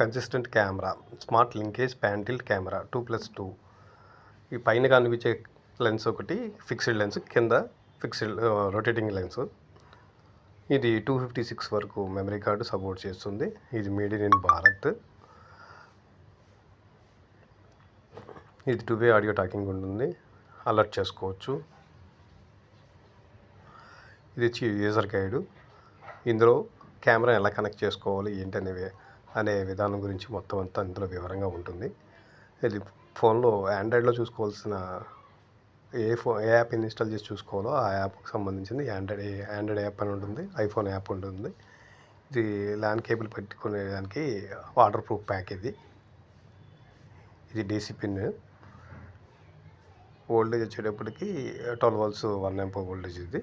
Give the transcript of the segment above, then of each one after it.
Consistent camera, smart linkage pan tilt camera 2+2. ఈ పైన కనిపించే లెన్స్ ఒకటి ఫిక్స్డ్ లెన్స్, కింద ఫిక్స్డ్ రొటేటింగ్ లెన్స్. ఇది 256 వరకు మెమరీ కార్డు సపోర్ట్ చేస్తుంది. ఇది మేడ్ ఇన్ భారత్. ఇది 2-వే ఆడియో టాకింగ్ ఉంటుంది, అలర్ట్ చేసుకోవచ్చు. ఇది వచ్చి యూజర్ గైడు. ఇందులో కెమెరా ఎలా కనెక్ట్ చేసుకోవాలి ఏంటి అనే విధానం గురించి మొత్తం అంతా ఇందులో వివరంగా ఉంటుంది. ఇది ఫోన్లో ఆండ్రాయిడ్లో చూసుకోవాల్సిన ఏ యాప్ ఇన్స్టాల్ చేసి చూసుకోవాలో ఆ యాప్కి సంబంధించింది ఆండ్రాయిడ్ యాప్ అని ఉంటుంది, ఐఫోన్ యాప్ ఉంటుంది. ఇది ల్యాన్ కేబుల్ పెట్టుకునేదానికి వాటర్ ప్రూఫ్ ప్యాక్. ఇది DC పిన్. వోల్టేజ్ వచ్చేటప్పటికి 12 volts 1 amp వోల్టేజ్. ఇది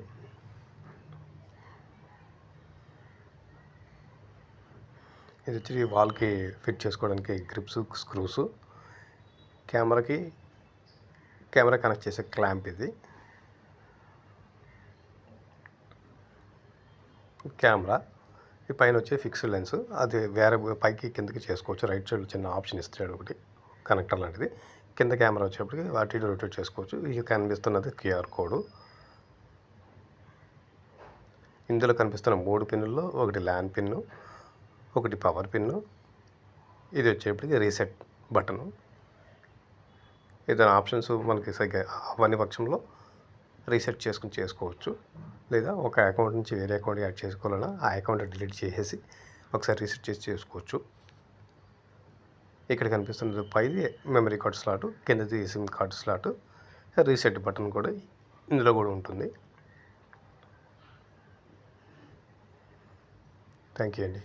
వచ్చి వాల్కి ఫిట్ చేసుకోవడానికి గ్రిప్స్, స్క్రూస్. కెమెరా కనెక్ట్ చేసే క్లాంప్. ఇది కెమెరా. ఈ పైన వచ్చే ఫిక్స్డ్ లెన్స్, అది వేరే పైకి కిందకి చేసుకోవచ్చు. రైట్ సైడ్ చిన్న ఆప్షన్ ఇస్తాడు ఒకటి, కనెక్టర్ లాంటిది. కింద కెమెరా వచ్చేప్పటికి వాటి రొటేట్ చేసుకోవచ్చు. ఇది కనిపిస్తున్నది QR కోడ్. ఇందులో కనిపిస్తున్న 3 పిన్నుల్లో ఒకటి ల్యాన్ పిన్ను, ఒకటి పవర్ పిన్ను. ఇది వచ్చేప్పటికి రీసెట్ బటను. ఏదైనా ఆప్షన్స్ మనకి సరిగ్గా అవన్నీ పక్షంలో రీసెట్ చేసుకోవచ్చు. లేదా ఒక అకౌంట్ నుంచి వేరే అకౌంట్ యాడ్ చేసుకోవాలన్నా ఆ అకౌంట్ డిలీట్ చేసేసి ఒకసారి రీసెట్ చేసుకోవచ్చు. ఇక్కడ కనిపిస్తున్నది పైది మెమరీ కార్డ్ స్లాట్, కిందది SIM card slot. Reset button కూడా ఇందులో కూడా ఉంటుంది. థ్యాంక్ యూ అండి.